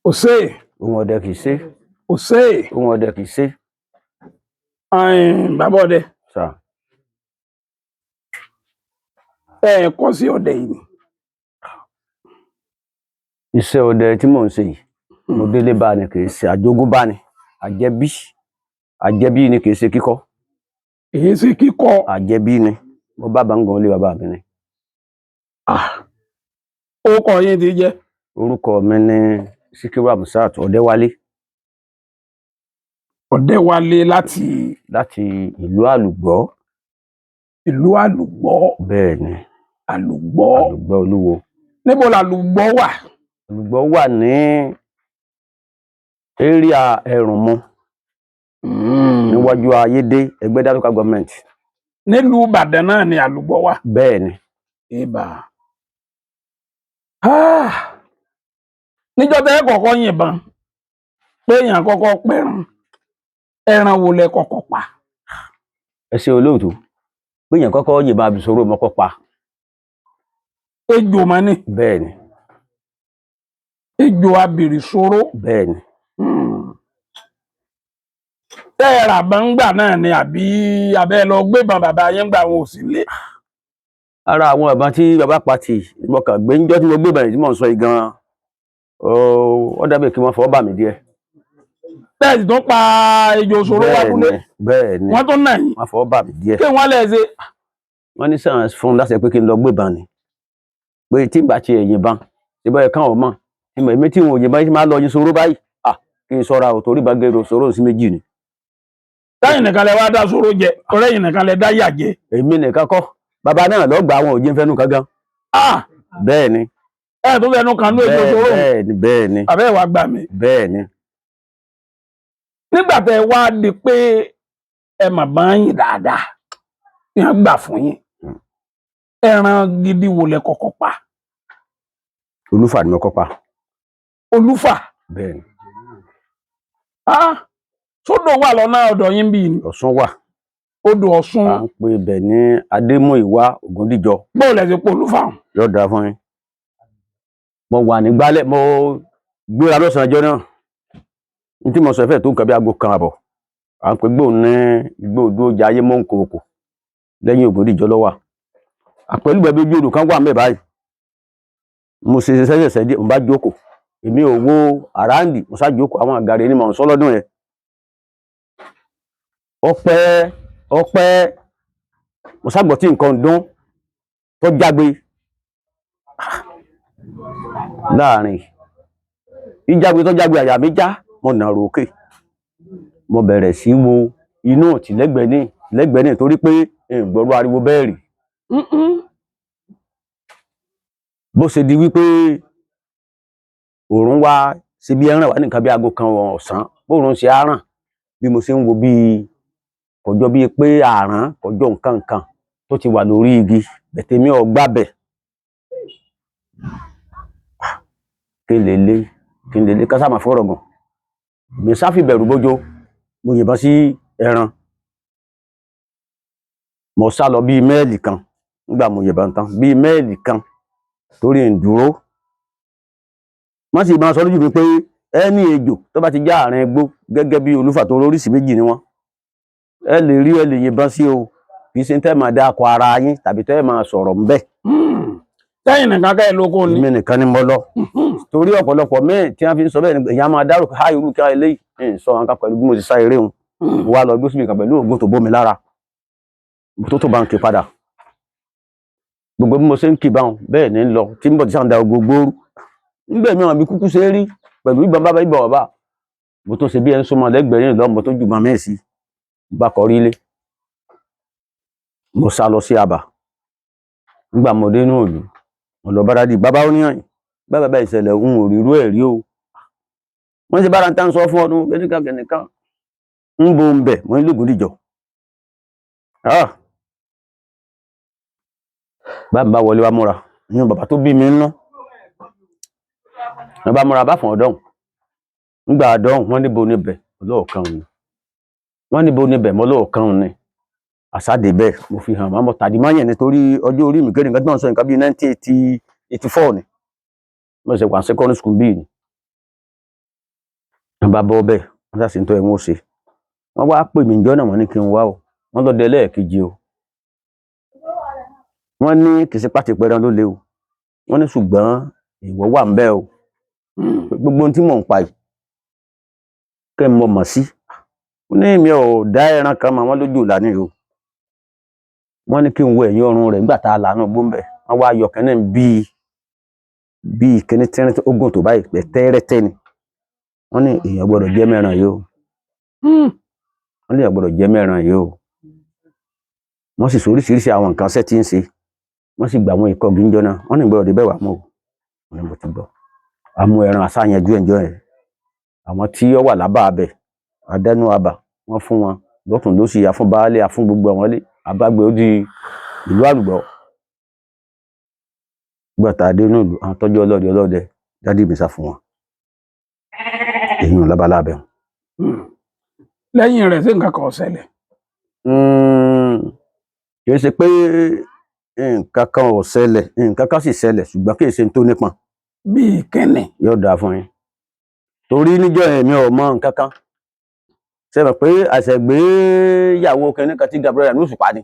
Òsè. Ohun ọdẹ kì í ṣe. Òsè. Ohun ọdẹ kì í ṣe. Bàbá ọdẹ. Sà. Kọ́ sí ọdẹ yìí ni. Iṣẹ́ ọdẹ tí mò ń ṣe yìí, mo délé bá ni, kì í ṣe àjogúnbá ni, àjẹbí ni, kì í ṣe kíkọ́. Èyí ṣe kíkọ́. Àjẹbí ni, mo bá gbọ̀ngàn lé bàbá mi ni. Orúkọ yín ti jẹ́? Orúkọ mi ni Síkírù Hamzat Ọdẹ́wálé. Ọdẹ́wálé láti? Láti ìlú Àlùgbọ́. Ìlú Àlùgbọ́? Bẹ́ẹ̀ ni. Àlùgbọ́? Àlùgbọ́ Olúwo. Níbo l'Àlùgbọ́ wà? Àlùgbọ́ wà ní area Ẹ̀rùnmu, níwájú Ayédé, Ẹgbẹ́dá local government. Nílùú Ìbàdàn náà ni Àlùgbọ́ wà? Bẹ́ẹ̀ ni. Ìbà. Níjọ́ tẹ́ kọ́kọ́ yìnbọn pé èèyàn kọ́kọ́ pẹ̀ràn, ẹran wo lẹ kọ́kọ́ pa? Ẹ ṣe olóòtú, pé èèyàn kọ́kọ́ yìnbọn àbísọ̀rọ̀ mọ́kọ́ pa. Ejò mọ́ ni? Bẹ́ẹ̀ ni. Ejò abìrìsóró? Bẹ́ẹ̀ ni. Tẹ́ ẹ rà bọ́n gbà náà ni àbí abẹ́ lọ gbébọn bàbá yín gbà wọn ò sí lé? Ara àwọn ìbọn tí bàbá pa tì, mo kàn gbé níjọ́ tí mo gbébọn yìí tí mò ń sọ yìí gan-an, ó dàbí kí wọ́n fọwọ́ bà mí díẹ̀. Bẹ́ẹ̀ sì tún pa ejò sóró wá kúlé? Bẹ́ẹ̀ ni. Wọ́n tún nà yín? Wọ́n fọwọ́ bà mí díẹ̀. Kí wọ́n lẹ̀ ṣe? Wọ́n ní sàn fún láti pé kí n lọ gbébọn ni, pé tí ìgbà tí ẹ̀yìn ban ìbọn ẹ̀kan ò mọ̀, èmi tí wọn ò yìnbọn tí máa lọ yin sóró báyìí, kí n sọ́ra ò torí bàgẹ́rò sóró sí méjì ni. Lẹ́yìn nìkan lẹ wá dá sóró jẹ, ọ̀rẹ́yìn nìkan lẹ dá yà jẹ? Èmi nìkan kọ́, bàbá náà lọ gbà àwọn òjì ń fẹ́nu kan gan. Bẹ́ẹ̀ ni. Ẹ tó fẹ́nu kan ní ejò sóró? Bẹ́ẹ̀ ni, bẹ́ẹ̀ ni. Àbẹ́ ìwà gbà mí? Bẹ́ẹ̀ ni. Nígbà tẹ wá di pé ẹ mà bá yín dáadáa, kí wọ́n gbà fún yín, ẹran gidi wo lẹ kọ́kọ́ pa? Olúfà ni mo kọ́ pa. Olúfà? Bẹ́ẹ̀ ni. Sódò wà lọ́nà ọ̀dọ̀ yín bí ni? Ọ̀ṣun wà. Odò Ọ̀ṣun? À ń pè ibẹ̀ ní Adémúìwá Ògúndíjọ. Bóò lẹ ti pè Olúfà? Yóò dáa fún yín. Mo wà ní gbálẹ̀, mo gbéra lọ́sàn-án ọjọ́ náà. Ní tí mo sọ fẹ́ tó nǹkan bí aago kan àbọ̀. À ń pè gbóhùn ní igbó odó jayé mọ́ nkòkò lẹ́yìn Ògúndíjọ lọ́wà. Àpẹẹlú bẹ̀bí ojú odò kan wà mẹ́ báyìí. Mo ṣe sẹ́sẹ̀ díẹ̀, mo bá jókòó. Èmi ò wo àráǹdì, mo sá jókòó, àwọn àgàrẹ ni mò ń sọ lọ́dún yẹn. Ọpẹ́ mo ságbọ̀ tí nǹkan dún tó jágbe láàrin ìjágbe tó jágbe àyà mi já, mo nà rókè, mo bẹ̀rẹ̀ sí wo inú òtí lẹ́gbẹ̀ẹ́ ní torí pé ìgbọ̀rú ariwo bẹ́ẹ̀ rí. Bó ṣe di wípé òòrùn wá sí bí ẹran wà ní nǹkan bí aago kan ọ̀sán, bóòrùn ṣe àràn bí mo ṣe ń wo bí kọjọ́ bíi pé àrán kọjọ́ nǹkan tó ti wà lórí igi bẹ̀tẹ̀ mi ò gbábẹ̀. Kí n lè lé kásámà fọ́rọ̀gùn. Mi sáfì bẹ̀rù bójó, mo yìnbọn sí ẹran. Mo sá lọ bíi mẹ́ẹ̀lì kan nígbà mo yìnbọn tán, bíi mẹ́ẹ̀lì kan torí ìdúró. Wọ́n sì máa sọ lójú mi pé ẹni ejò tó bá ti já àárín igbó gẹ́gẹ́ bí Olúfà tó oríṣi méjì ni wọ́n. Ẹ lè rí, ẹ lè yìnbọn sí o, kì í ṣe tẹ́ máa dákọ ara yín tàbí tẹ́ máa sọ̀rọ̀ ń bẹ̀. Lẹ́yìn nìkan kẹ́ ẹ lóko ni? Èmi nìkan ni mo lọ. Torí ọ̀pọ̀lọpọ̀ mẹ́ẹ̀ tí wọ́n fi ń sọ bẹ́ẹ̀ ni èèyàn máa dárò ha irú kí eléyìí sọ nǹkan pẹ̀lú bí mo ti sá eré òun. Wá lọ gbé síbi kan pẹ̀lú òògùn tó bómi lára. Tó bá ń ké padà. Gbogbo bí mo ṣe ń kì báwọn bẹ́ẹ̀ ni ń lọ tí ń bọ̀ tí sáà ń da gbogbo ooru. Nígbà mi àwọn bí kúkú ṣe rí pẹ̀lú ìbọn bàbá ìbọn bàbá. Mo tó ṣe bí ẹni súnmọ́ lẹ́gbẹ̀ẹ́ lọ, mo tó jù mọ́ mẹ́ẹ̀sì. Bá kọrí ilé. Mo sá lọ sí Abà. Nígbà mo dé inú ìlú, mo lọ bára di bàbá oníyàn. Bàbá ìṣẹ̀lẹ̀ ohun òrìrú ẹ̀rí o. Wọ́n ti bára ń tán sọ fún ọdún kẹ́nìkan. Ń bo ń bẹ̀, wọ́n ń l'Ògúndíjọ. Bàbá wọlé wa múra. Ìyẹn bàbá tó bí mi ń ná. Bàbá múra bá fún ọdún. Nígbà àdán, wọ́n níbo níbẹ̀, ọlọ́ọ̀kan ni. Wọ́n níbo níbẹ̀, ọlọ́ọ̀kan ni. Àsáde bẹ́ẹ̀, mo fi hàn mọ́ tàdí máyẹ̀ nítorí ọjọ́ orí mi kéré nǹkan tí wọ́n sọ nǹkan bí 1984 ni. Mo ṣe wà secondary school bí ni. wọ́n bá bọ́ bẹ́ẹ̀ wọ́n ṣàṣì ń tọ́ ẹ̀ wọ́n ṣe wọ́n wá pè mí ìjọ náà wọ́n ní kí n wá o wọ́n lọ́dẹ lẹ́ẹ̀kejì o wọ́n ní kìí ṣe pàtì pẹran ló le o wọ́n ní ṣùgbọ́n ìwọ wà ń bẹ̀ o gbogbo ohun tí mò ń pa yìí kẹ́ mo mọ̀ sí wọ́n ní mi ò dá ẹran kan mọ́ wọ́n lójú ìlànà o wọ́n ní kí n wo ẹ̀yìn ọrùn rẹ̀ nígbà tá a lànà gbóǹbẹ̀ wọ́n wá yọ kẹ́nẹ́ bíi kíní tẹ́rẹ́ ogun tó báyìí pẹ̀ tẹ́rẹ́tẹ́ ni wọ́n ní èèyàn gbọ́dọ̀ jẹ́ mẹ́ran yìí o wọ́n ní èèyàn gbọ́dọ̀ jẹ́ mẹ́ran yìí o wọ́n sì sóríṣiríṣi àwọn nǹkan ṣẹ́ tí ń ṣe wọ́n sì gbà àwọn ikọ̀ gíńjọ náà wọ́n ní gbọ́dọ̀ dé bẹ́ẹ̀ wà mọ́ o wọ́n ní mo ti gbọ́ àmú ẹran àṣàyànjú ẹ̀jọ́ ẹ̀ àwọn tí ó wà lábà abẹ àdánù àbà wọ́n fún wọn lọ́tùn lósì àfún baálé àfún gbogbo àwọn ilé àbágbé ó di ìlú àlùbọ̀ gbọ́ta adé inú ìlú àwọn tọ́jú ọlọ́dẹ dádì mi sá fún wọn èyí ò lábalábẹ́ wọn. lẹ́yìn rẹ̀ sí nǹkan kan ṣẹlẹ̀. kì í ṣe pé nǹkan kan ò ṣẹlẹ̀ nǹkan kan sì ṣẹlẹ̀ ṣùgbọ́n kì í ṣe tó nípọn. bíi kẹ́nẹ̀. yóò dáa fún yín torí níjọ́ yẹn mi ò mọ nǹkan kan ṣe mọ̀ pé àṣẹgbé ìyàwó kẹ́ni kan tí Gabriel ní òṣùpá ni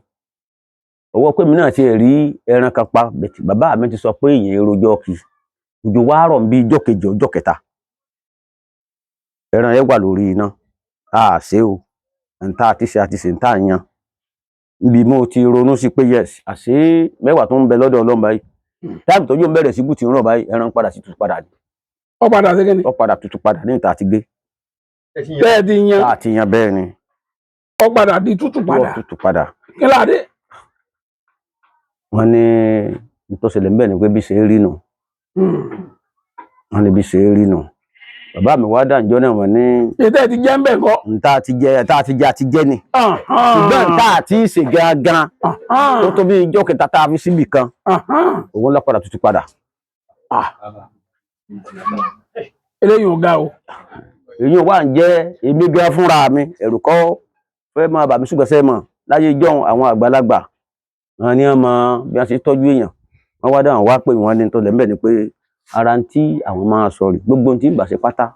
ọwọ́ pé mi náà ti rí ẹran kan pa bàbá mi ti sọ pé ìyẹn erojọ́ kì í òjò wá rọ̀ bí ijọ́ kejì ọjọ́ kẹta ẹran yẹn wà lórí iná a ṣe o nta àti ṣe nta yan níbi mo ti ronú sí pé yes àṣé mẹ́wàá tó ń bẹ lọ́dọ̀ Ọlọ́run báyìí táàbù tó yóò bẹ̀rẹ̀ sí bùtì ń rọ̀ báyìí ẹran padà sí tutù padà ni. ó padà sí kíni. ó padà tutù padà ní ìta àti gbé. bẹ́ẹ̀ ti yan. àti yan bẹ́ẹ̀ ni. ó padà di tutù padà. ó tutù padà. kí láde. wọ́n ní nítòsílẹ̀ ń bẹ̀ ni pé bí ṣe é rí nù. wọ́n ní bí ṣe é rí nù. bàbá mi wá dáǹjọ́ náà wọ́n ní. ètò ẹ̀ ti jẹ́ ń bẹ̀ kọ́. nta àti jẹ ni. ṣùgbọ́n nta àti ṣe gangan tó tó bí ijọ́ kẹta tá a fi síbì kan òun lọ padà tutù padà. eléyìí ò ga o. èyí wà ń jẹ́ èmi gan fúnra mi ẹ̀rù kọ́ fẹ́ máa bà mí ṣùgbọ́n sẹ́ mọ̀ láyé ijọ́ àwọn àgbàlagbà wọn ni wọ́n mọ bí wọ́n ṣe tọ́jú èèyàn wọ́n wá dáhùn wá pé wọ́n ní tó lẹ́m̀bẹ̀ ni pé ara ń tí àwọn máa sọ rí gbogbo tí ń bà ṣe pátá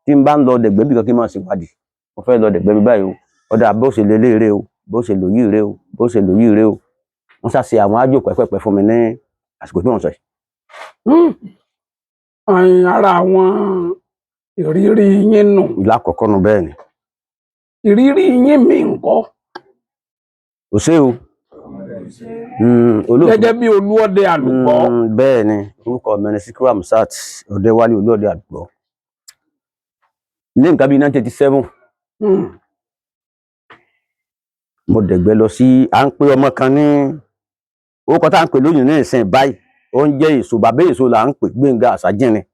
tí ń bá ń lọ dẹ̀gbẹ́ bí kan kí n máa ṣèwádìí mo fẹ́ lọ dẹ̀gbẹ́ bí báyìí o ọ̀dà bó ṣe lélẹ̀ rè o bó ṣe lòyí rè o bó ṣe lòyí rè o wọ́n ṣàṣe àwọn ájò pẹ́pẹ́pẹ́ fún mi ní àsìkò tí wọ́n sọ yìí. ara àwọn ìrírí yín nù. lákọ̀ọ́kọ́ nu bẹ́ẹ̀ ni. ìrírí yín mi ńkọ́. kò sí o. gẹ́gẹ́ bí olúọdẹ àlùbọ́. bẹ́ẹ̀ ni orúkọ mi ni Síkírù Hamzat Ọdẹwálé olúọdẹ àlùbọ́ ní nǹkan bíi 1987 mo dẹ̀gbẹ́ lọ sí à ń pè ọmọ kan ní orúkọ tá à ń pè lóyún ní ìsìn báyìí oúnjẹ èso bàbá èso là ń pè Gbénga Àṣàjìnrin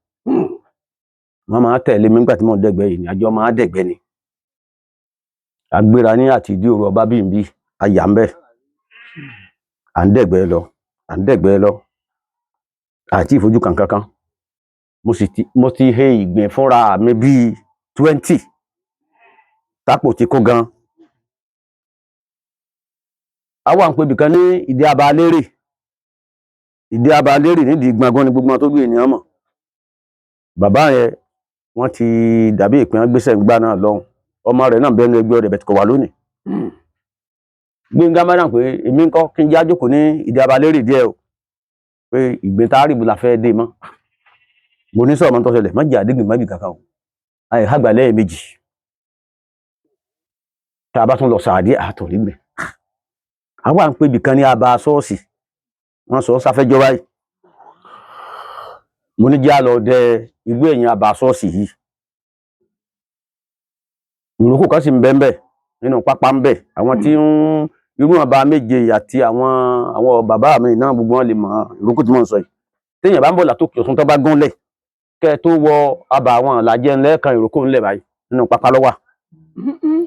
wọ́n máa tẹ̀lé mi nígbà tí mo dẹ̀gbẹ́ yìí ní àjọ máa dẹ̀gbẹ́ ni agbéra ní àti ìdí òru ọba bíi bí ayà ń bẹ à ń dẹ̀gbẹ́ lọ àti ìfojú kankan mo ti he ìgbìn fúnra mi bíi 20 tápò ti kó gan àwọn àpò ibìkan ní ìdí abalérè nídìí gbọngàn ní gbogbo tó gbé ènìyàn mọ̀ bàbá yẹn wọ́n ti dàbí ìpín gbéṣẹ́ ìgbà náà lọ́hùn ọmọ rẹ̀ náà bẹ́ẹ̀ ní ẹgbẹ́ ọ̀rẹ́ bẹ̀tẹ̀ kọ̀ wá lónìí Gbénga mẹ́ràn pé èmi ń kọ́ kí n já jókòó ní ìdí abalérè díẹ̀ o pé ìgbín tá a rí ibu la fẹ́ dé mọ́ mo ní sọ̀rọ̀ mọ́ tó ṣẹlẹ̀ má jẹ́ àdégbìn má bì kankan o àyè àgbà lẹ́yìn méjì tá a bá tún lọ sàádé àtọ̀ nígbẹ̀ àwọn à ń pè ibìkan ní aba ṣọ́ọ̀ṣì wọ́n sọ sáfẹ́jọ́ báyìí mo ní jẹ́ àlọ́ dẹ igbó ẹ̀yìn aba ṣọ́ọ̀ṣì yìí ìrókò kan sì ń bẹ́ẹ̀ nínú pápá ń bẹ̀ àwọn tí ń irú ọba méje àti àwọn bàbá mi náà gbogbo wọn lè mọ ìrókò tí mò ń sọ yìí téèyàn bá ń bọ̀ látòkè Ọ̀ṣun tó bá gúnlẹ̀ kẹ́ ẹ tó wọ aba àwọn làjẹ́ ńlẹ́ẹ̀kan ìrókò ńlẹ̀ báyìí nínú pápá ló wà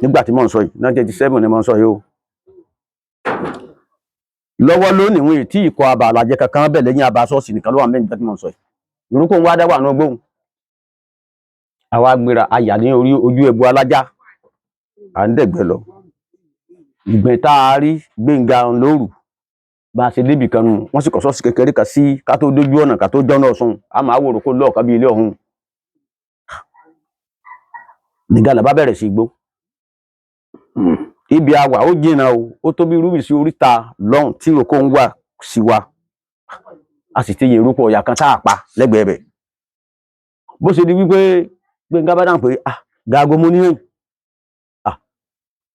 nígbà tí mò ń sọ yìí 1987 ni mò ń sọ yìí o lọ́wọ́ lónìí wọn tí ìkọ̀ aba àlàjẹ́ kankan bẹ̀ lẹ́yìn aba ṣọ́ọ̀ṣì nìkan ló wà mẹ́rin nígbà tí mò ń sọ yìí ìrókò ń wá dá wà ní ọgbóhùn àwa gbéra ayà ní ojú ẹbu alájá à ń dẹ̀gbẹ́ lọ ìgbìn tá a rí Gbénga lóru bá a ṣe débì kan nù wọ́n sì kọ́ ṣọ́ọ̀ṣì kékeré kan sí ká tó dójú ọ̀nà ká tó jọ́nà Ọ̀ṣun a máa wòrò kó lọ́ọ̀ká bí ilé ọ̀hún ní Gàlà bá bẹ̀rẹ̀ sí gbó. Ibi àwà ó jìnnà o, ó tó bí rúbì sí oríta lọ́hùn tí oko ń wà sí wa. A sì ti yẹ irúpọ̀ ọ̀yà kan tá a pa lẹ́gbẹ̀ẹ́ bẹ̀. Bó ṣe di wípé Gbénga bá dáhùn pé Gàgó mo ní rìn.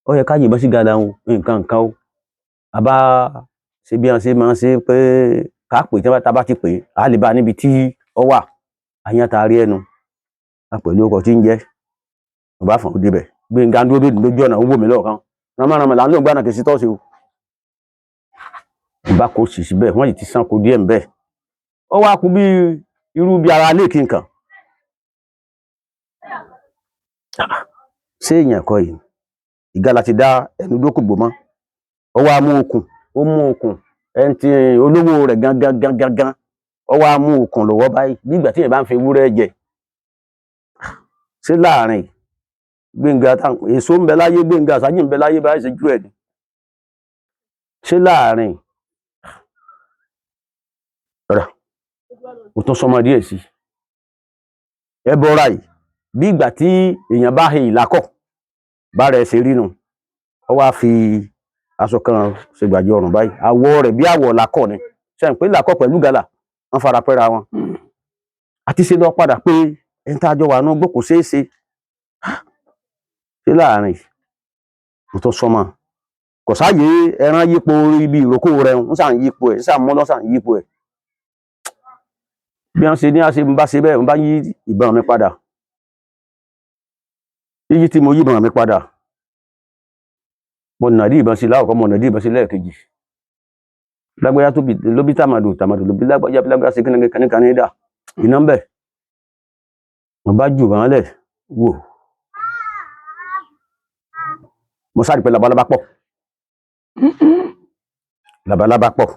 Ó yẹ ká yìnbọn sí Gàlà o, nǹkan o. Àbá ṣe bí wọ́n ṣe máa ń ṣe pé ká pè tí wọ́n bá ti pè á lè bá níbi tí ó wà. Àyàn tá a rí ẹnu. A pẹ̀lú ọkọ̀ tí ń jẹ́. Mo bá fọ̀n ó débẹ̀. Gbénga ń dúró lójú ọ̀nà ó wò mí lọ́ọ̀kan. Rámọ́rámọ́ là ń lò ń gbànà kìí sí tọ́sí o. Mo bá kó sì síbẹ̀, wọ́n yìí ti sán kó díẹ̀ ń bẹ̀. Ó wá kú bí irú bí ara lé kí nǹkan. Ṣé èèyàn kọ́ yìí? Ìgalà ti dá ẹnu dókògbò mọ́. Ó wá mú okùn ẹni tí olówó rẹ̀ gangan. Ó wá mú okùn lọ́wọ́ báyìí bí ìgbà tí èèyàn bá ń fi ewúrẹ́ jẹ. Ṣé láàrin Gbénga táwọn èso ń bẹ láyé, Gbénga Àṣàjì ń bẹ láyé báyìí ṣe jú ẹ̀ ni. Ṣé láàrin rà ó tún sọmọ díẹ̀ sí. Ẹbọra yìí bí ìgbà tí èèyàn bá he ìlàkọ̀ bá rẹ̀ ṣe rí nù. Ó wá fi aṣọ kan ṣe gbàjọ ọrùn báyìí. Àwọ̀ rẹ̀ bí àwọ̀ làkọ̀ ni. Ṣé ń pé làkọ̀ pẹ̀lú Gàlà wọ́n fara pẹ́ra wọn. Àti ṣe lọ padà pé ẹni tá a jọ wà náà gbọ́ kò ṣeé ṣe. Ṣé láàrin ó tún sọmọ. Kò sáàyè ẹran yípo ibi ìrókò rẹ̀ ń sàn yípo ẹ̀, ń sàn mọ́ lọ́sàn yípo ẹ̀. Bí wọ́n ṣe ní àṣẹ ń bá ṣe bẹ́ẹ̀ ń bá yí ìbọn mi padà. Yíyí tí mo yí ìbọn mi padà. Mo nà dí ìbọn sí láwọ̀kọ́, mo nà dí ìbọn sí lẹ́ẹ̀kejì. Lágbájá ló bí tàmàdù ló bí lágbájá ṣe kíníkan ní dà. Iná ń bẹ̀. Mo bá jù wọ́n lẹ̀ wò. Mo sáré pé labalábá pọ̀. Labalábá pọ̀.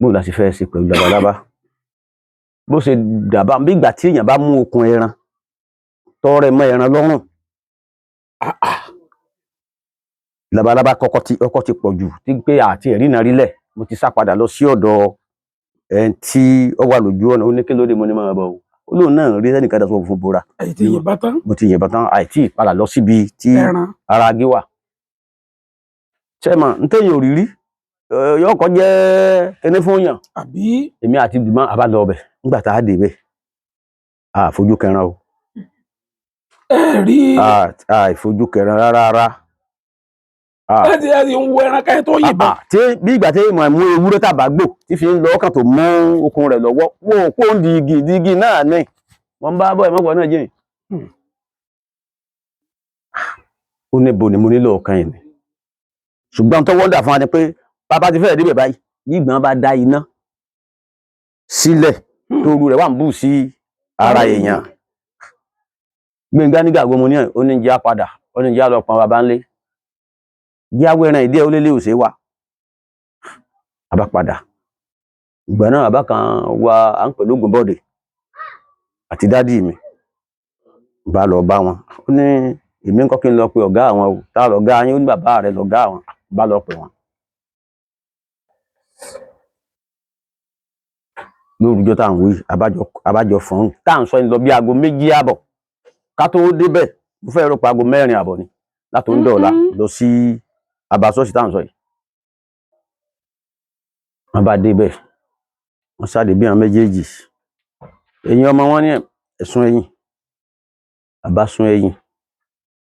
Bó la sì fẹ́ ṣe pẹ̀lú labalábá. Bó ṣe dàbá bí ìgbà tí èèyàn bá mú okùn ẹran tọrẹ mọ́ ẹran lọ́rùn. Labalábá ọkọ̀ ti pọ̀ jù tí pé àti ẹ̀rí náà rílẹ̀. Mo ti sá padà lọ sí ọ̀dọ̀ ẹni tí ó wà lójú ọ̀nà. Ó ní kí ló dé mo ní máa bọ̀ o. Ó lóun náà rí ẹnìkan dá sọ fún bora. Àìtí yìnbọn tán. Mo ti yìnbọn tán àìtí padà lọ síbi tí ara gé wà. Ṣẹ́mọ̀ ń tẹ̀yìn òrírí. Yóò kọ́ jẹ́ kíní fún yàn. Àbí. Èmi àti Dùmọ́ àbá lọ ọbẹ̀ nígbà tá a dé bẹ̀. A fojú kẹran o. Ẹ rí. A ìfojú kẹran rárá. Ẹ ti ń wo ẹran káyọ̀ tó yìnbọn. Bí ìgbà tí mo mú ewúrẹ́ tàbá gbò tí fi ń lọ ọkàn tó mú okùn rẹ̀ lọ́wọ́. Wọ́n kó ń di igi náà ní. Wọ́n bá bọ́ ẹ̀mọ́gbọ̀n náà jìn. Ó ní bo ni mo nílò ọ̀kan yìí ni. Ṣùgbọ́n tó wọ́n dà fún wa ni pé bàbá ti fẹ́ẹ̀ débẹ̀ báyìí nígbà bá dá iná sílẹ̀ tóru rẹ̀ wà ń bù sí ara èèyàn. Gbénga ní Gàgó mo ní ó ní jẹ́ padà ó ní jẹ́ lọ pọn bàbá ńlé jẹ́ awẹ́ran ìdí ẹ̀ ó lélẹ̀ òsè wa. Àbá padà ìgbà náà àbá kan wá à ń pẹ̀lú Ògúnbọ̀dé àti dádì mi bá lọ bá wọn. Ó ní èmi ń kọ́ kí n lọ pe ọ̀gá àwọn o tá lọ̀gá yín ó ní bàbá rẹ̀ lọ̀gá àwọn bá lọ pè wọ́n. Lórúkọ tá à ń wí abájọ fún tá à ń sọ ní lọ bí aago 2:30 ká tó débẹ̀ mo fẹ́ rò pa aago 4:00 ni látò ń dọ̀ọ̀la lọ sí abasọ́ọ̀sì tá à ń sọ yìí. Wọ́n bá débẹ̀ wọ́n sáde bí àwọn méjèèjì ẹ̀yin ọmọ wọn ní ẹ̀sùn ẹ̀yìn àbá sún ẹ̀yìn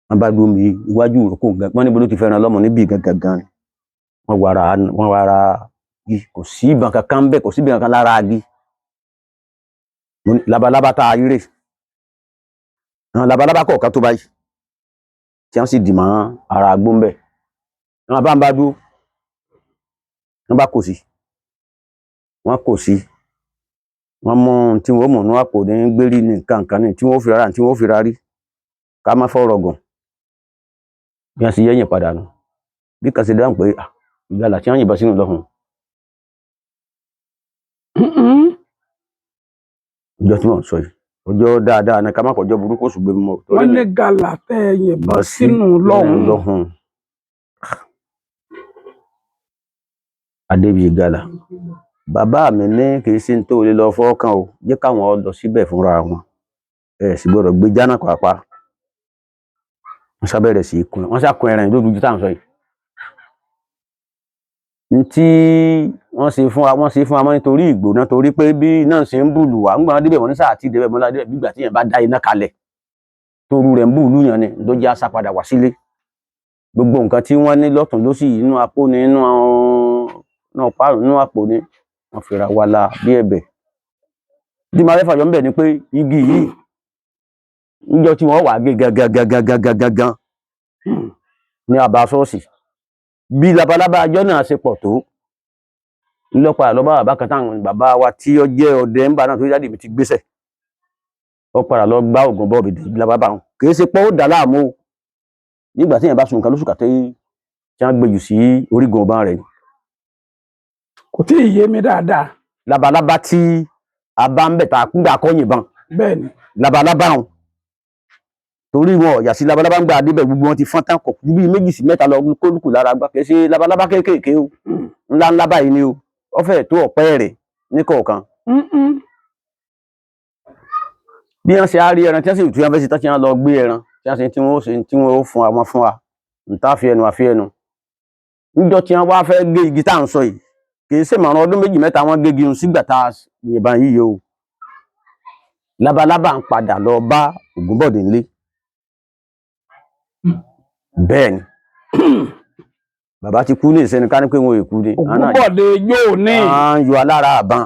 wọ́n bá gbé mi iwájú ìrókò wọ́n níbo ló ti fẹ́ràn lọ́mọ níbi gangan ni wọ́n wá ra igi kò sí ìbọn kankan bẹ́ẹ̀ kò sí ìbọn kankan lára igi. Labalábá tá a rí rè àwọn labalábá kọ̀ọ̀kan tó báyìí tí wọ́n sì dì mọ́ ara agbó ń bẹ̀ wọ́n bá ń bá dúró wọ́n bá kò sí wọ́n mú tí wọ́n mọ̀ ní àpò ní gbérí ní nǹkan ní tí wọ́n fi rárá tí wọ́n fi rárí ká má fọ̀rọ̀ gùn bí wọ́n sì yẹ̀yìn padà nù bí kan ṣe dáhùn pé Ìgalà tí wọ́n yìnbọn sínú lọ́hùn. Ọjọ́ tí wọ́n sọ yìí ọjọ́ dáadáa ní ká má kọjọ́ burúkú ṣùgbọ́n mọ́. Wọ́n ní Gàlà tẹ́ yìnbọn sínú lọ́hùn. Adébíyì Gàlà bàbá mi ní kì í sí tó lè lọ fọ́ọ̀kan o jẹ́ káwọn lọ síbẹ̀ fúnra wọn ẹ sì gbọ́dọ̀ gbé jánà pàápàá wọ́n sábẹ̀rẹ̀ sí kun wọ́n sá kun ẹran lójú tá à ń sọ yìí ntí wọ́n ṣe fún wa mọ́ nítorí ìgbóná torí pé bí náà ṣe ń bùlù wá ń gbọ́n débẹ̀ wọ́n ní sáà tí débẹ̀ mọ́lá débẹ̀ bígbà tí yẹn bá dá iná kalẹ̀ tóru rẹ̀ ń bùlù yàn ni ló jẹ́ àṣà padà wá sílé gbogbo nǹkan tí wọ́n ní lọ́tún lósì inú apó ni inú pààrọ̀ inú àpò ni wọ́n fira wa la bí ẹ̀bẹ̀ bí máa fẹ́ fàyọ̀ ń bẹ̀ ni pé igi yìí níjọ́ tí wọ́n wà gé gangan ní àbá ṣọ́ọ̀ṣì bí labalábá ajọ́ náà ṣe pọ̀ tó ńlọ́pàá lọ́ba bàbá kan táwọn bàbá wa tí ó jẹ́ ọdẹ ńbà náà tó jáde ibi ti gbéṣẹ̀ ó padà lọ gbá ògùn bọ́ọ̀bì labalábá wọn kì í ṣe pé ó dà láàmú o nígbà tí yẹn bá sun nǹkan lóṣù kàtẹ́ tí wọ́n gbèjù sí orígun ọba rẹ̀ ni. kò tí ì yé mi dáadáa. labalábá tí a bá ń bẹ̀ tá a kúndà kọ́ yìnbọn bẹ́ẹ̀ni labalábá wọn torí wọn ọ̀yà sí labalábá ń gbà débẹ̀ gbogbo wọn ti fọ́n tán kọ̀ bí méjì sí mẹ́ta lọ kólùkù lára gbà kì í ṣe labalábá kéékèèké o ńláńlá báyìí ni o ó fẹ́ tó ọ̀pẹ́ rẹ̀ ní kọ̀ọ̀kan. bí wọ́n ṣe á rí ẹran tí wọ́n sì tún yàn fẹ́ sí tán tí wọ́n lọ gbé ẹran tí wọ́n ṣe tí wọ́n ó fún àwọn fún wa nta fi ẹnu àfi ẹnu níjọ́ tí wọ́n wá fẹ́ gé igi tá à ń sọ yìí kì í ṣe mọ̀ràn ọdún méjì mẹ́ta wọ́n gégi un sígbà tá a yìnbọn yìí o labalábá ń padà lọ bá Ògúnbọ̀dé ńlé bẹ́ẹ̀ ni bàbá ti kú ní ìsẹ́ni ká ní pé wọn ò kú ni Ògúnbọ̀dé yóò ní yọ alára àbọn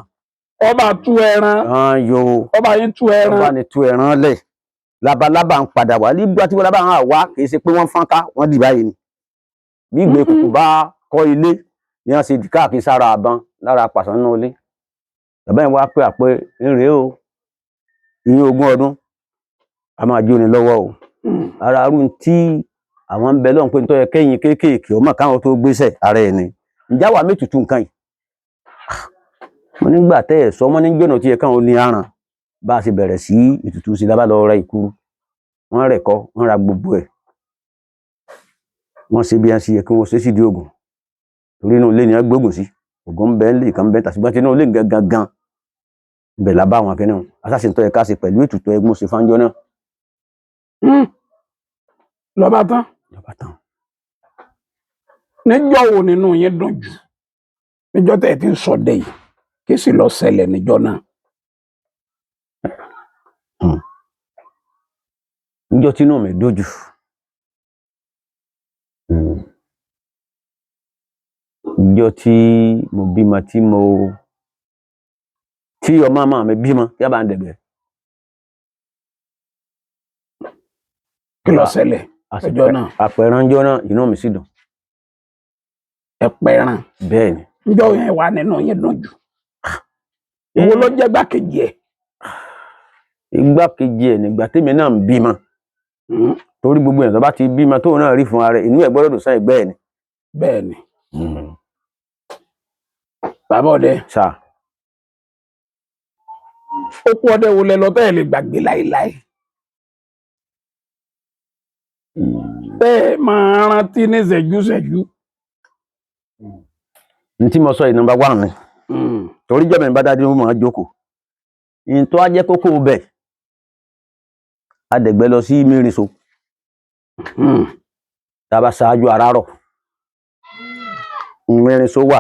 ọba tú ẹran ọba yín tú ẹran ọba ni tú ẹran lẹ̀ labalábá ń padà wá nígbà tí labalábá hàn wá kì í ṣe pé wọ́n fọ́n ká wọ́n dì báyìí ni bí ìgbé kùkù bá kọ́ ilé ni wọ́n ṣe dì káàkiri sára àbọn lára pàṣán náà ilé bàbá yẹn wá pé àpé ńrè o ìyẹn 20 ọdún a máa jó ni lọ́wọ́ o ara arú tí àwọn ń bẹ lọ́hùn pé nítorí kẹ́yìn kéékèèké ọmọ káwọn tó gbéṣẹ̀ ara ẹ̀ ni ǹjẹ́ wàá mẹ́tùtù nǹkan yìí mo nígbà tẹ́ ẹ̀ sọ mọ́ ní gbẹ̀nà tí ẹ káwọn ní aràn bá a ṣe bẹ̀rẹ̀ sí ìtùtù sí lábá lọ ra ìkúrú wọ́n rẹ̀ kọ́ wọ́n ra gbogbo ẹ̀ wọ́n ṣe bí wọ́n ṣe yẹ kí wọ́n ṣe sídìí ògùn torí inú ilé ni wọ́n gbógun sí ògùn ń bẹ ń lè kàn bẹ́ẹ̀ tàṣígbọ́n tí inú ilé gangan bẹ̀ lábá àwọn akẹ́ni wọn aṣáṣe tó yẹ ká ṣe pẹ̀lú ètùtù ẹgbọ́n ṣe fáńjọ́ náà. lọ́ba tán níjọ́ wo nínú yín dùn jù níjọ́ tẹ́ ẹ ti ń sọdẹ yìí kí sì lọ ṣẹlẹ̀ níjọ́ náà. níjọ́ tí inú mi dùn jù níjọ́ tí mo bímọ tí ọmọ àmọ́ mi bímọ yá bá ń dẹ̀gbẹ́. kí ló ṣẹlẹ̀ ọjọ́ náà. àpẹẹránjọ́ náà inú mi sì dùn. ẹpẹran. bẹ́ẹ̀ ni. níjọ́ yẹn wà nínú yín dùn jù. èwo ló jẹ́ gbàkejì ẹ̀. igbákejì ẹ̀ nígbà tèmi náà ń bímọ. torí gbogbo ẹ̀ tó bá ti bímọ tóun náà rí fún ara ẹ̀ inú ẹ̀ gbọ́dọ̀ dùn sáyẹn ẹgbẹ́ ẹ̀ ni. bẹ́ẹ̀ ni. bàbá ọdẹ. sà. ó kú ọdẹ wo lẹ lọ tẹ́ ẹ lè gbàgbé láéláé. bẹ́ẹ̀ máa rántí ní ṣẹ́jú. ní tí mo sọ yìí number 1 ni torí jẹ́ mi bá dájú ó máa jókòó ní tó á jẹ́ kókó bẹ̀ adẹ̀gbẹ́ lọ sí Mẹ́rìnso tá a bá ṣáájú àràárọ̀ Mẹ́rìnso wà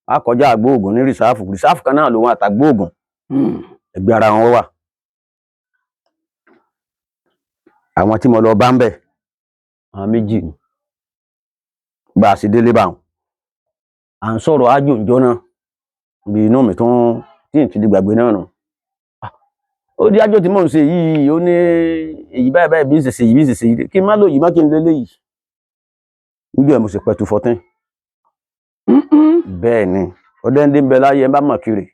á kọjá Àgbóògùn ní rìsáàfù kan náà lòun àtàgbóògùn ẹgbẹ́ ara wọn wà àwọn tí mo lọ bá ń bẹ̀ àwọn méjì bá a sì délé bá wọn à ń sọ̀rọ̀ ájò ìjọ náà bí inú mi tún tí n ti di gbàgbé náà nù ó di ájò tí mò ń ṣe yìí ó ní èyí báyìí bí ń ṣe yìí bí ń ṣe yìí kí n má lò yìí má kí n lélẹ̀ yìí níjọ́ ẹ̀ mo sì pẹ̀tù 14 bẹ́ẹ̀ ni ọdẹ ń dé ń bẹ láyé ẹ bá mọ̀ kiri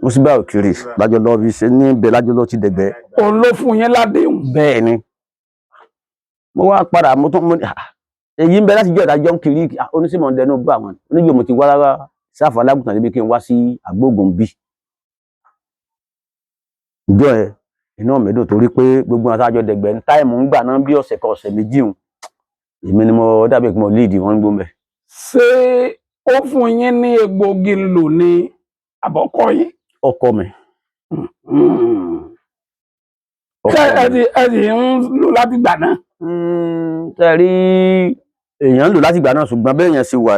mo sì bá òkiri lájọ lọ bí ṣe ní bẹ lájọ lọ ti dẹ̀gbẹ́. òun ló fún yín ládéhùn. bẹ́ẹ̀ ni mo wá padà mo tún mo ní èyí ń bẹ láti jẹ́ ìdájọ́ ń kiri oníṣèmọ̀ ń dẹnu bá àwọn oníjọ́ mo ti wá rárá sáfà alágùntàn níbi kí n wá sí Àgbóògùn bí. ìjọ ẹ iná mi dùn torí pé gbogbo àwọn àtàjọ dẹ̀gbẹ́ ní táìmù ń gbà náà bí ọ̀sẹ̀ kan ọ̀sẹ̀ méjì hùn èmi ni mo dàbí pé mo líìdì wọn ń gbó mẹ́. ṣé ó fún yín ní egbògi lò ní àbọ̀kọ́ yín. ọkọ mi ṣé ẹ sì ń lò láti gbà náà. Ṣé rí èèyàn ń lò láti gbà náà ṣùgbọ́n bẹ́ẹ̀ yẹn ṣe wà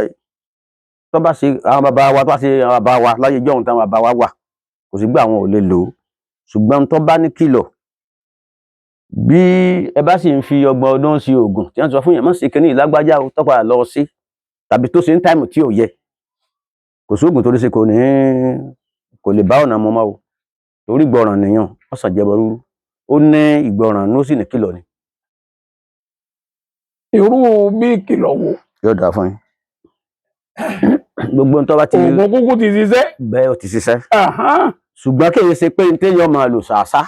tó bá ṣe àwọn bàbá wa tó bá ṣe àwọn bàbá wa láyé jọ́hun táwọn bàbá wa wà kò sí gbà àwọn ò lè lò ó ṣùgbọ́n tó bá ní kìlọ̀ bí ẹ bá sì ń fi ọgbọ̀n ọdún sí oògùn tí wọ́n sọ fún yẹn mọ́ sí kinní ìlágbájá o tọ́pàá lọ sí tàbí tó ṣe ń táìmù tí ò yẹ kò sí oògùn tó lè ṣe kò lè bá ọ̀nà mu mọ́ o torí ìgbọràn nìyàn ọ̀sán jẹbọ rúrú ó ní ìgbọràn ní ó sì ní kìlọ̀ ni. irú bí ìkìlọ̀ wo. yóò dáa fún yín gbogbo ń tọ́ bá ti oògùn kúkú ti ṣiṣẹ́. bẹ́ẹ̀ ó ti ṣiṣẹ́ ṣùgbọ́n kí èyí ṣe pé ní téèyàn máa lò ṣàṣà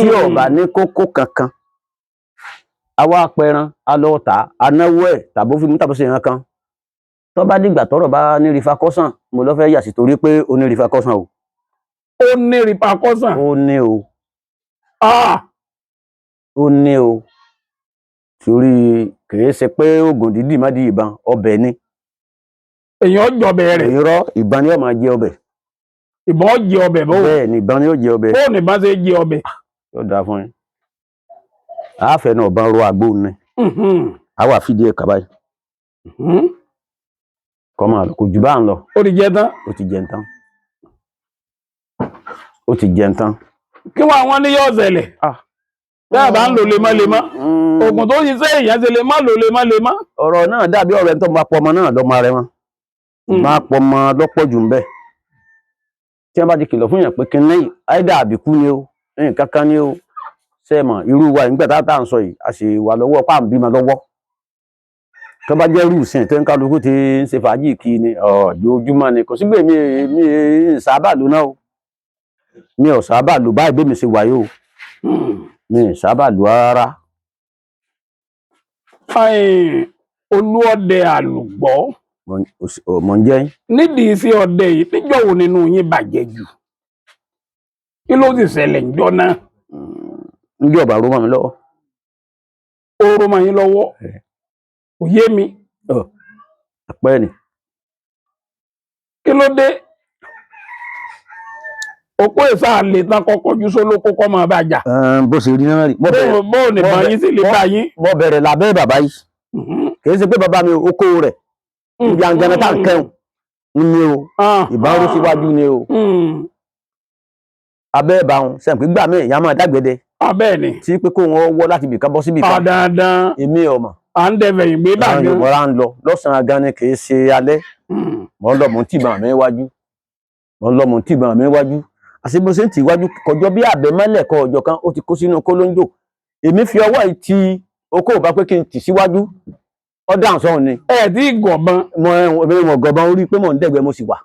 tí ò bá ní kókó kankan àwa apẹran alọ́ọ̀tà anáwó ẹ̀ tàbí ó fi mú tàbí ṣe ìran kan tó bá dìgbà tọ́rọ̀ bá ní rifakọ́sàn mo lọ fẹ́ yà sí torí pé ó ní rifakọ́sàn o. ó ní rifakọ́sàn. ó ní o. ó ní o torí kìí ṣe pé oògùn dídì má di ìbọn ọbẹ̀ ni. èèyàn jọbẹ̀ rẹ̀. irọ́ ìbọn ni yóò máa jẹ ọbẹ̀. ìbọn jẹ ọbẹ̀ bó. bẹ́ẹ̀ ni ìbọn ni yóò jẹ ọbẹ̀. bó ni ìbọn ṣe jẹ ọbẹ̀. yóò dáa fún yín. àáfẹ́ náà bá ń ro àgbo ni. àwa fìdí ẹ̀ kaba yìí. kọ́ máa lọ kò jù bá ń lọ. ó ti jẹ tán. ó ti jẹ tán. ó ti jẹ tán. kí wọn àwọn ní yóò ṣẹlẹ̀. bí a bá ń lò lemọ́lemọ́ oògùn tó ṣiṣẹ́ èèyàn ṣe lè má lò lemọ́lemọ́. ọ̀rọ̀ náà dàbí ọ̀rọ̀ ẹni tó máa pọ̀ ọmọ náà lọ́mọ rẹ̀ wọn. máa pọ̀ ọmọ lọ́pọ̀ jù ń bẹ̀. tí wọ́n bá ti kìlọ̀ fún yàn pé kí ní àìdá àbíkú ni ó nǹkan kan ni ó sẹ́mọ̀ irú wa nígbà tá à ń sọ yìí a sì wà lọ́wọ́ pàǹbímọ lọ́wọ́ tó bá jẹ́ irú ìsìn tó ń kálukú ti ń ṣe fàájì kí ni ojoojúmọ́ ni kò sígbè mi ń sábà lò náà o mi ò sábà lò báyìí bí mi ṣe wáyé o mi ò sábà lò rárá. Olúọdẹ àlùgbọ́. mọ̀ ń jẹ́. nídìí sí ọdẹ yìí níjọ́ wo nínú yín bàjẹ́ jù kí ló sì ṣẹlẹ̀ níjọ́ náà. níjọ́ ọ̀bà ró mọ́ mi lọ́wọ́. ó ró mọ́ yín lọ́wọ́ kò yé mi. àpẹ́ ni. kí ló dé òpó ìsá lè tán kọ́kọ́ ju sólókó kọ́ máa bá jà. bó ṣe rí náà rí. bó ní bá yín sì lè bá yín. mo bẹ̀rẹ̀ lábẹ́ bàbá yìí kì í ṣe pé bàbá mi ò kó rẹ̀ ibi àǹgànà tá à ń kẹ́hùn ni o ìbáwọ́ síwájú ni o abẹ́ ìbáwọn sẹ́ǹpì gbà mí ìyá máa dágbẹ́dẹ. abẹ́ ni. tí pé kó wọn wọ́ láti ibìkan bọ́ síbì kan. dandan. èmi ọmọ. à ń dẹ̀fẹ̀ ìgbé dàgbẹ́. àwọn Yorùbá ń lọ lọ́sàn-án gan ni kì í ṣe alẹ́. mọ̀ ń lọ mọ̀ ń tìbọn mi wájú. mọ̀ ń lọ mọ̀ ń tìbọn mi wájú. àṣé bó ṣe ń tì wájú kọjọ bí àbẹ mọ́lẹ̀ kọ ọjọ́ kan ó ti kó sínú kólóńjò. èmi fi ọwọ́ yìí ti okó bá pé kí n tì síwájú. ó dáhùn sọ́hun ni. tí gọ̀bọ̀n. mo gọ̀bọ̀n orí pé mò ń dẹ̀gbẹ́ mo sì wà.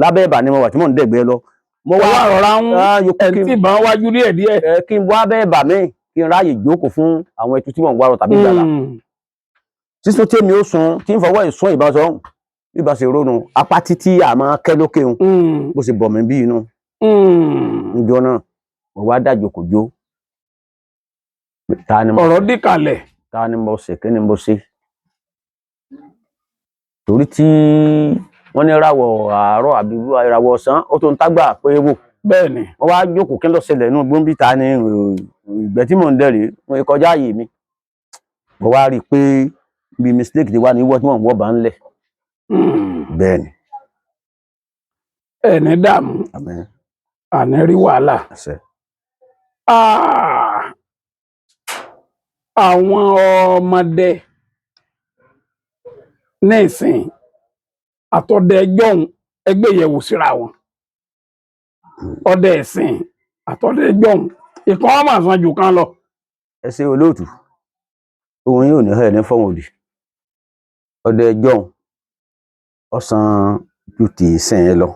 lábẹ́ ìbà ni mo wà tí mò ń dẹ̀gbẹ́ lọ. mo wá rọra ń ẹtí ìbọn wájú díẹ̀. kí n wá bẹ́ẹ̀ bà mí kí n ráàyè jókòó fún àwọn ẹtù tí mò ń wá rọ tàbí ìgbàlá. sísun tèmi ó sun tí ń fọwọ́ ìsún ìbọn sọ́hùn bí ìbá ṣe rónú apá títí àmọ́ kẹ́ lókè ń bó ṣe bọ̀ mí bí inú. níjọ́ náà mo wá dájò kò jó. ọ̀rọ̀ dìkalẹ̀. ta ni mo ṣe kí ni mo ṣe. torí tí wọ́n ní ìràwọ̀ àárọ̀ àbí ìràwọ̀ ọ̀sán ó tó ń tágbà pé wò. bẹ́ẹ̀ ni. wọ́n wá jókòó kí n lọ ṣẹlẹ̀ inú gbóǹbì ta ni ìgbẹ́ tí mò ń dẹ̀rẹ̀ wọ́n kọjá ààyè mi. mo wá rí i pé bí mistake ti wá ní wọ́n tí wọ́n ń wọ́ bá ń lẹ̀. bẹ́ẹ̀ ni. ẹni dààmú àní rí wàhálà. àwọn ọmọdé ní ìsìn àtọdẹ ẹjọ́hún ẹgbẹ́ ìyẹ̀wò síra wọn ọdẹ ẹ̀sìn àtọdẹ ẹjọ́hún ìkan wọn máa san jù kan lọ. ẹ ṣe olóòtú ohun yóò ní ẹ ní fọwọn òdì ọdẹ ẹjọ́hún ọsàn ju ti ìsìn ẹ lọ.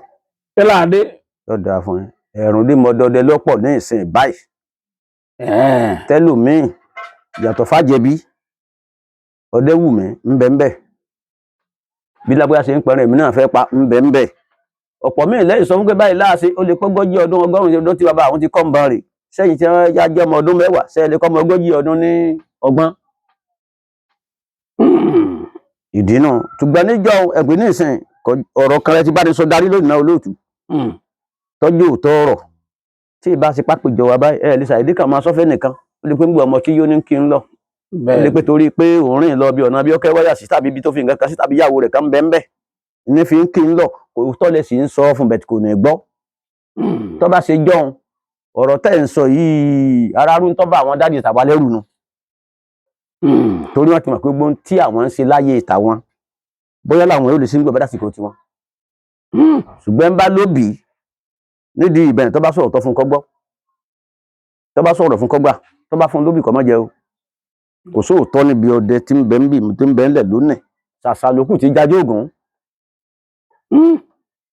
kí láàdé. lọ́dà fún ẹ ẹ̀rùn dé mọ́dọ́dẹ lọ́pọ̀ ní ìsìn báyìí. tẹ́lòmíì yàtọ̀ fàjẹbí Ọdẹ́wùmí ńbẹ́ńbẹ́ bí lágbára ṣe ń pẹ̀rẹ̀ èmi náà fẹ́ pa ńbẹ́ńbẹ́ ọ̀pọ̀ míì lẹ́yìn sọ fún pé báyìí láàṣẹ ó lè pọ́gọ́jì ọdún 100 ọdún tí bàbá àwọn ti kọ́ ń bá rè sẹ́yìn tí wọ́n yá jẹ́ ọmọ ọdún 10 sẹ́yìn lè kọ́ ọmọ 40 ọdún ní ọgbọ́n. ìdí náà ṣùgbọ́n níjọ́ ẹ̀gbìn ní ìsìn ọ̀rọ̀ kan rẹ ti bá ní sọ darí lónìí náà olóòtú tọ́jú òótọ́ ọ̀rọ̀ tí ìbá ṣe pápẹjọ wa báyìí ẹ lè ṣàìdí kan máa sọfẹ nìkan ó lè pé ń gbọ́ ọmọ kí yóò ní kí ń lọ ó lè pé torí pé òun rìn lọ bí ọ̀nà bí ọkẹ́ wáyà sí tàbí ibi tó fi nǹkan kan sí tàbí ìyàwó rẹ̀ kan bẹ́ẹ̀ ní fi ń kí ń lọ kò tọ́lẹ̀ sí ń sọ fún bẹ̀tì kò ní gbọ́ tó bá ṣe jọ̀hún ọ̀rọ̀ tẹ́ ń sọ yìí arárú ń tọ́ bá àwọn dádì tàwa lẹ́rù nu torí wọ́n ti mọ̀ pé gbóhùn tí àwọn ń ṣe láyé ìtàwọn bóyá làwọn yóò lè sí ń gbọ́ bá dásìkò tiwọn ṣùgbọ́n bá lóbì nídìí ìbẹ̀rẹ̀ tó bá sọ̀rọ̀ tó fún kọ́gbọ́ tó bá sọ̀rọ̀ fún kọ́gbà tó bá fún lóbì kọ́ mọ́ jẹ o kò sóòótọ́ níbi ọdẹ tí ń bẹ ń bì tí ń bẹ ń lẹ̀ lónìí ṣàṣàlókù tí jájé ògùn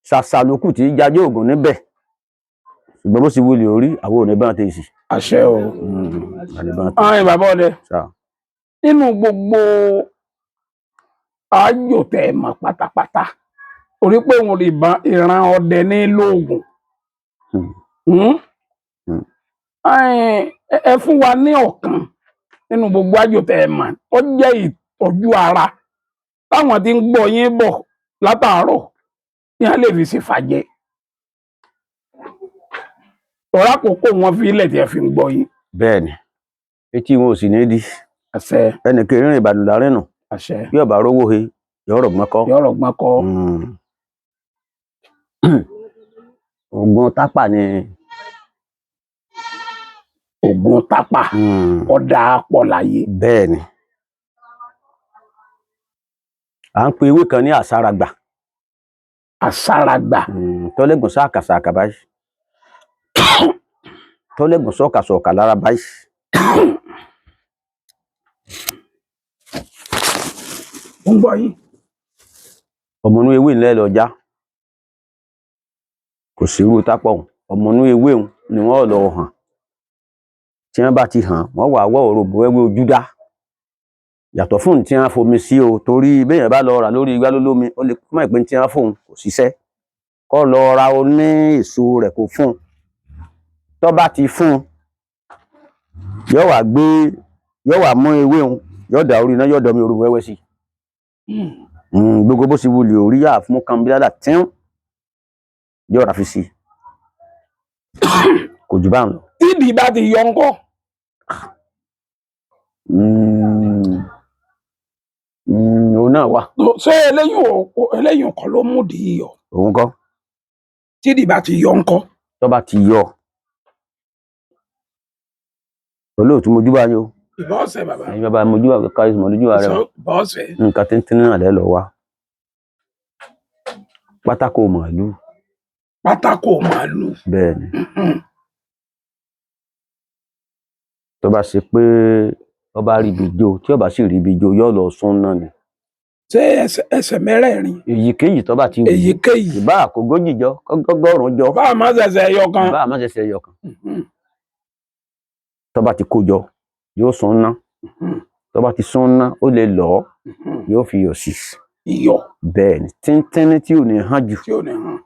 ṣàṣàlókù tí jájé ògùn níbẹ̀ ṣùgbọ́n bó sì wulè orí àwọn òní bá ń tẹ̀sí. àṣẹ o àwọn bàbá ọdẹ nínú gbogbo àjò tẹ mọ̀ pátápátá torí pé òun ìran ọdẹ ní lóògùn ẹ fún wa ní ọ̀kan nínú gbogbo àjò tẹ mọ̀ ó jẹ́ ìtọ́jú ara táwọn tí ń gbọ́ yín bọ̀ látàárọ̀ ní a lè fi ṣe fàjẹ́ tọ́lá àkókò wọn fi ilẹ̀ tí ẹ fi ń gbọ́ yín. bẹ́ẹ̀ni etí wọn ò sì ní di ẹnì kiri rìn ìbàdàn láàrin nù bí ọba rówó he yọrọ gbọǹkọ. Ògùn tápà ni. Ògùn tápà ọ̀dà pọ̀ láyé. bẹ́ẹ̀ni à ń pe ewé kan ní àsáragbà. àsáragbà. tọ́lẹ́gùn sáàkàsàkà báyìí tọ́lẹ́gùn sọ́ọ̀kàsọ̀ọ̀kà lára báyìí. ó ń bọ̀ yìí. ọmọnú ewé ńlẹ́ lọ já kò sí irú tápọ̀ ọmọnú ewé ni wọ́n lọ hàn tí wọ́n bá ti hàn wọ́n wà wọ́ òròbó ewé ojúdá yàtọ̀ fún tí wọ́n fomi sí o torí béèyàn bá lọ rà lórí igbá lólómi ó lè mọ̀ ìpín tí wọ́n fóun kò ṣiṣẹ́ kọ́ lọ ra o ní èso rẹ̀ kò fún tó bá ti fún yóò wá mú ewé yóò dà orí iná yóò dọ̀ mi òròbó wẹ́wẹ́ sí gbogbo bó ṣe wulẹ̀ orí yà fún kan bí dáadáa tí yóò rà fi sí kò jù bá ń lọ. tí ìdí bá ti yọ ńkọ́. òun náà wà. ṣé eléyìí kan ló mú di iyọ̀. òun kọ́. tí ìdí bá ti yọ ńkọ́. tó bá ti yọ olóòtú mojúbà ni o. ìbọ̀ọ̀sẹ̀ bàbá. ẹ̀yin bàbá mojúbà káyọ̀ mọ̀ lójúbà rẹ o. ìbọ̀ọ̀sẹ̀. nǹkan tíntín náà lẹ́ lọ wá. pátákó màálù. pátákó màálù. bẹ́ẹ̀ni. tó bá ṣe pé ọba rí ibi jó tí ọba sì rí ibi jó yóò lọ sún náà ni. ṣé ẹsẹ̀ mẹ́rẹ̀ẹ̀rin. èyíkéyìí tó bá ti wù. èyíkéyìí. ìbá àkógójì jọ kọ́gọ́rùn jọ. bá a má ṣẹ̀ṣẹ̀ ẹyọ kan. bá a má ṣẹ̀ṣẹ̀ ẹyọ kan. tó bá ti kó jọ yóò sún ná. tó bá ti sún ná ó lè lọ yóò fi iyọ̀ sí. iyọ̀. bẹ́ẹ̀ni tíntínní tí ò ní hàn jù. tí ò ní hàn.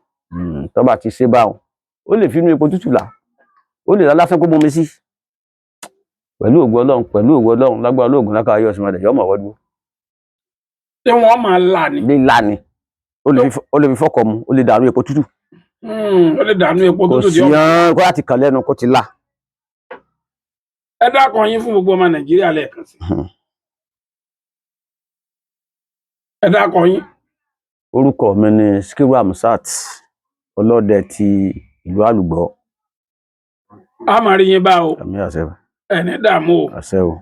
tó bá ti ṣe báwọn ó lè fi inú epo tútù là ó lè lásán kó bomi sí. pẹ̀lú ògo Ọlọ́run lágbára olóògùn lákàá yọ̀ sí madẹ̀ yọ̀ mọ̀ wọ́dú. ṣé wọ́n máa là ní. lílà ni ó lè fi fọ́kọ̀ mu ó lè dànù epo tútù. ó lè dànù epo tútù. kò sí yan kó láti kàn lẹ́nu kó ti là. ẹ dákun yín fún gbogbo ọmọ Nàìjíríà lẹ́ẹ̀kan sí. ẹ dákun yín. orúkọ mi ni Sikiru Hamzat ọlọ́dẹ ti ìlú Àlùgbọ́. a máa rí yín bá o. àmì àṣẹ. ẹni dààmú o. àṣẹ o.